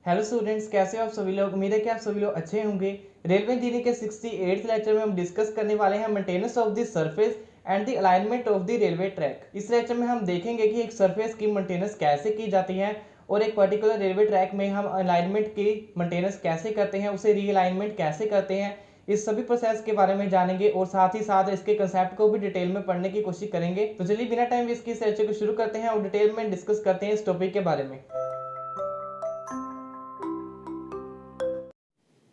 Hello students, कैसे हो आप सभी लोग। उम्मीद है कि आप सभी लोग अच्छे होंगे। रेलवे इंजीनियरिंग के 68th लेक्चर में हम डिस्कस करने वाले हैं maintenance of the surface and the alignment of the railway track. इस लेक्चर में हम देखेंगे कि एक सरफेस की मेंटेनेंस कैसे की जाती है और एक पर्टिकुलर रेलवे ट्रैक में हम अलाइनमेंट की मेंटेनेंस कैसे करते हैं, उसे रीअलाइनमेंट कैसे करते हैं। इस सभी प्रोसेस के बारे में जानेंगे और साथ ही साथ इसके कंसेप्ट को भी डिटेल में पढ़ने की कोशिश करेंगे। तो चलिए बिना टाइम वेस्ट किए इस लेक्चर को शुरू करते हैं और डिटेल में डिस्कस करते हैं इस टॉपिक के बारे में।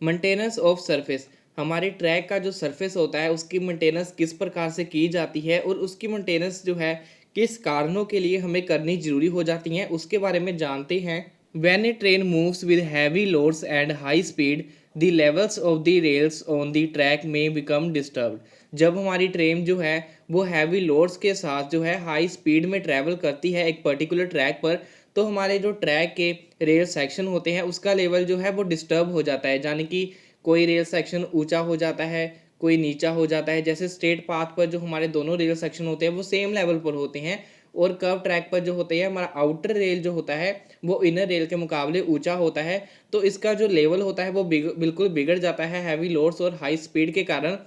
Maintenance of surface. हमारे ट्रैक का जो सरफेस होता है उसकी मेंटेनेंस किस प्रकार से की जाती है और उसकी मेंटेनेंस जो है किस कारणों के लिए हमें करनी जरूरी हो जाती है उसके बारे में जानते हैं। When A train moves with heavy loads and high speed the levels of the rails on the track में बिकम डिस्टर्ब्ड। जब हमारी ट्रेन जो है वो हैवी लोड्स के साथ जो है हाई स्पीड में ट्रैवल करती है एक पर्टिकुलर ट्रैक पर, तो हमारे जो ट्रैक के रेल सेक्शन होते हैं उसका लेवल जो है वो डिस्टर्ब हो जाता है। यानी कि कोई रेल सेक्शन ऊंचा हो जाता है, कोई नीचा हो जाता है। जैसे स्ट्रेट पाथ पर जो हमारे दोनों रेल सेक्शन होते हैं वो सेम लेवल पर होते हैं, और कर्व ट्रैक पर जो होते हैं हमारा आउटर रेल जो होता है वो इनर रेल के मुकाबले ऊंचा होता है। तो इसका जो लेवल होता है वो बिल्कुल बिगड़ जाता है हैवी लोड्स और हाई स्पीड के कारण।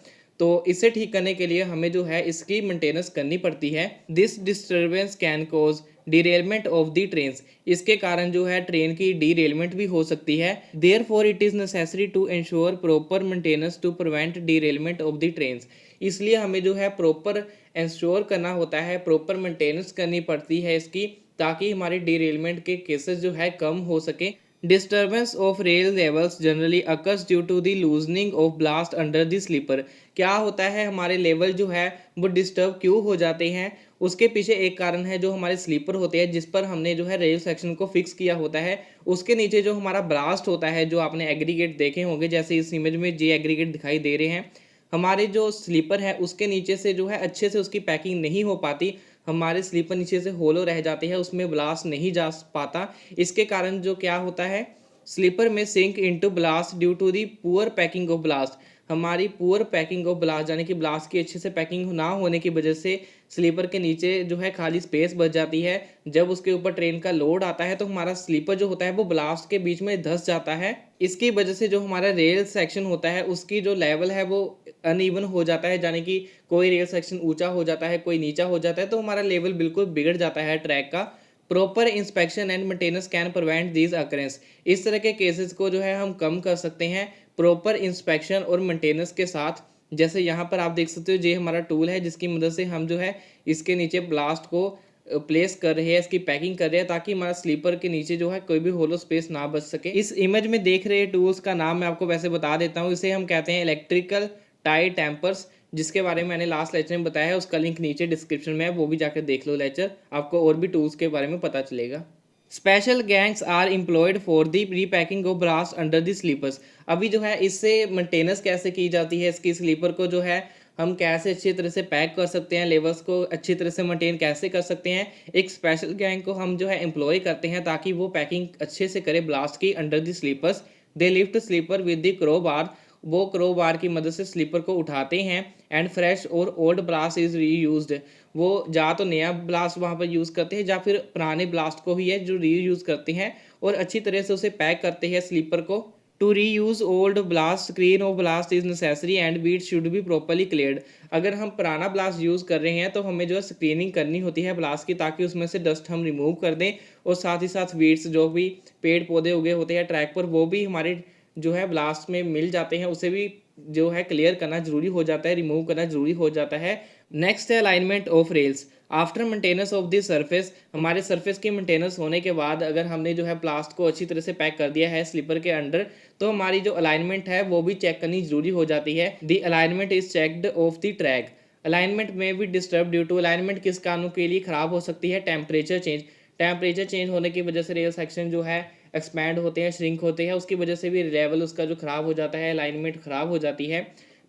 तो इसे ठीक करने के लिए हमें जो है इसकी मेंटेनेंस करनी पड़ती है। This disturbance can cause derailment of the trains. इसके कारण जो है ट्रेन की डीरेलमेंट भी हो सकती है। Therefore it is necessary to ensure proper maintenance to prevent derailment of the trains. इसलिए हमें जो है प्रॉपर इंश्योर करना होता है, प्रॉपर मेंटेनेंस करनी पड़ती है इसकी, ताकि हमारे डीरेलमेंट के केसेस जो है कम हो सके। Disturbance of rail levels generally occurs due to the loosening of ballast under the sleeper. क्या होता है, हमारे लेवल जो है वो डिस्टर्ब क्यों हो जाते हैं, उसके पीछे एक कारण है जो हमारे स्लीपर होते हैं जिस पर हमने जो है रेल सेक्शन को फिक्स किया होता है। उसके नीचे जो हमारा ब्लास्ट होता है, जो आपने एग्रीगेट देखे होंगे, जैसे इस इमेज में जे एग्रीगेट दिखाई दे रहे हैं, हमारे जो स्लीपर है उसके नीचे से जो है अच्छे से उसकी पैकिंग नहीं हो पाती। हमारे स्लीपर नीचे से होलो रह जाते हैं, उसमें ब्लास्ट नहीं जा पाता। इसके कारण जो क्या होता है, स्लीपर में sink into ballast due to the poor packing of ballast. हमारी पुअर पैकिंग ऑफ ब्लास्ट यानी कि ब्लास्ट की अच्छे से पैकिंग ना होने की वजह से स्लीपर के नीचे जो है खाली स्पेस बच जाती है। जब उसके ऊपर ट्रेन का लोड आता है तो हमारा स्लीपर जो होता है वो ब्लास्ट के बीच में धंस जाता है। इसकी वजह से जो हमारा रेल सेक्शन होता है उसकी जो लेवल है वो अनइवन हो जाता है। यानी कि कोई रेल सेक्शन ऊंचा हो जाता है, कोई नीचा हो जाता है, तो हमारा लेवल बिल्कुल बिगड़ जाता है ट्रैक का। Proper inspection and maintenance can prevent these occurrence. इस तरह के केसेस को जो है हम कम कर सकते हैं प्रॉपर इंस्पेक्शन और मेंटेनेंस के साथ। जैसे यहाँ पर आप देख सकते हो, ये हमारा टूल है जिसकी मदद से हम जो है इसके नीचे ब्लास्ट को प्लेस कर रहे हैं, इसकी पैकिंग कर रहे हैं, ताकि हमारा स्लीपर के नीचे जो है कोई भी होलो स्पेस ना बच सके। इस इमेज में देख रहे टूल्स का नाम मैं आपको वैसे बता देता हूँ। इसे हम कहते हैं इलेक्ट्रिकल टाई टेम्पर्स, जिसके बारे में मैंने लास्ट लेक्चर में बताया है। उसका लिंक नीचे डिस्क्रिप्शन में है, वो भी जाकर देख लो लेक्चर, आपको और भी टूल्स के बारे में पता चलेगा। Special gangs are employed for the repacking of ballast under the sleepers. अभी जो है इससे मेंटेनेंस कैसे की जाती है, इसकी स्लीपर को जो है हम कैसे अच्छी तरह से पैक कर सकते हैं, लेवल्स को अच्छी तरह से मेंटेन कैसे कर सकते हैं। एक स्पेशल गैंग को हम जो है एम्प्लॉय करते हैं ताकि वो पैकिंग अच्छे से करे ब्लास्ट की under the sleepers. They lift sleeper with the crowbar. वो क्रो बार की मदद से स्लीपर को उठाते हैं। एंड फ्रेश और ओल्ड ब्लास्ट इज रीयूज्ड। वो या तो नया ब्लास्ट वहाँ पर यूज़ करते हैं या फिर पुराने ब्लास्ट को ही है जो रीयूज़ करते हैं, और अच्छी तरह से उसे पैक करते हैं स्लीपर को। To reuse old ballast screen of ballast is necessary and it should be properly cleared. अगर हम पुराना ब्लास्ट यूज़ कर रहे हैं तो हमें जो है स्क्रीनिंग करनी होती है ब्लास्ट की, ताकि उसमें से डस्ट हम रिमूव कर दें, और साथ ही साथ वीड्स जो भी पेड़ पौधे उगे होते हैं ट्रैक पर वो भी हमारे जो है ब्लास्ट में मिल जाते हैं, उसे भी जो है क्लियर करना जरूरी हो जाता है, रिमूव करना जरूरी हो जाता है। नेक्स्ट है alignment of rails after maintenance of the surface. हमारे सरफेस की मेंटेनेंस होने के बाद अगर हमने जो है प्लास्ट को अच्छी तरह से पैक कर दिया है स्लीपर के अंडर, तो हमारी जो अलाइनमेंट है वो भी चेक करनी जरूरी हो जाती है। The alignment is checked of the track. Alignment में भी डिस्टर्ब ड्यू टू अलाइनमेंट किस कारणों के लिए खराब हो सकती है, टेम्परेचर चेंज। टेम्परेचर चेंज होने की वजह से रेल सेक्शन जो है एक्सपैंड होते हैं, श्रिंक होते हैं, उसकी वजह से भी लेवल उसका जो खराब हो जाता है, अलाइनमेंट खराब हो जाती है।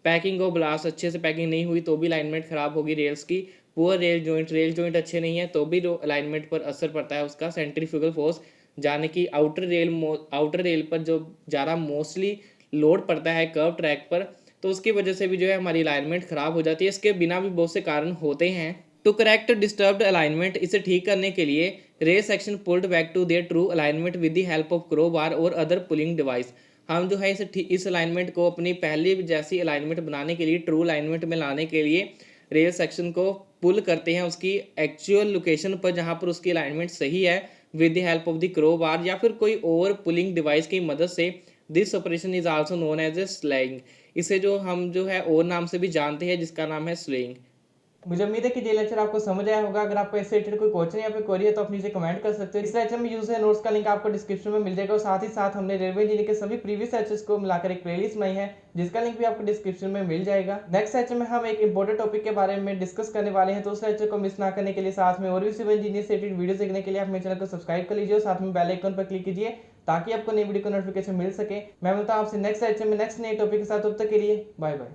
पैकिंग और ब्लास्ट अच्छे से पैकिंग नहीं हुई तो भी अलाइनमेंट खराब होगी रेल्स की। पुअर रेल जॉइंट अच्छे नहीं है तो भी जो अलाइनमेंट पर असर पड़ता है उसका। सेंट्रीफ्यूगल फोर्स जाने की आउटर रेल पर जो ज़्यादा मोस्टली लोड पड़ता है कर्व ट्रैक पर, तो उसकी वजह से भी जो है हमारी अलाइनमेंट खराब हो जाती है। इसके बिना भी बहुत से कारण होते हैं। टू करेक्ट डिस्टर्ब्ड अलाइनमेंट, इसे ठीक करने के लिए rail section pulled back to their true alignment with the help of crowbar और अदर पुलिंग डिवाइस। हम जो है इस अलाइनमेंट को अपनी पहले जैसी अलाइनमेंट बनाने के लिए, ट्रू अलाइनमेंट में लाने के लिए रेल सेक्शन को पुल करते हैं उसकी एक्चुअल लोकेशन पर जहाँ पर उसकी अलाइनमेंट सही है, with the help of the crowbar या फिर कोई और पुलिंग डिवाइस की मदद से। This operation is also known as a slewing, इसे जो हम जो है और नाम से भी जानते हैं जिसका नाम है स्लेइंग। मुझे उम्मीद है कि ये लेक्चर आपको समझ आया होगा। अगर आपको इससे रिलेटेड कोई क्वेश्चन या फिर क्वेरी है तो आप नीचे कमेंट कर सकते हो। इस लेक्चर में यूज है नोट्स का लिंक आपको डिस्क्रिप्शन में मिल जाएगा और साथ ही साथ हमने रेलवे इंजीनियरिंग के सभी प्रीवियस लेक्चर्स को मिलाकर एक प्लेलिस्ट बनाई है जिसका लिंक भी आपको डिस्क्रिप्शन में मिल जाएगा। नेक्स्ट लेक्चर में हम एक इंपॉर्टेंट टॉपिक के बारे में डिस्कस करने वाले हैं, तो उस लेक्चर को मिस ना करने के लिए साथ में और भी सिविल इंजीनियरिंग से रिलेटेड वीडियो देखने के लिए आप मेरे चैनल को सब्सक्राइब कर लीजिए और साथ में बेल आइकन पर क्लिक कीजिए ताकि आपको नई वीडियो का नोटिफिकेशन मिल सके। मैं मिलता हूं आपसे नेक्स्ट लेक्चर में नेक्स्ट नए टॉपिक के साथ। तब तक के लिए बाय बाय।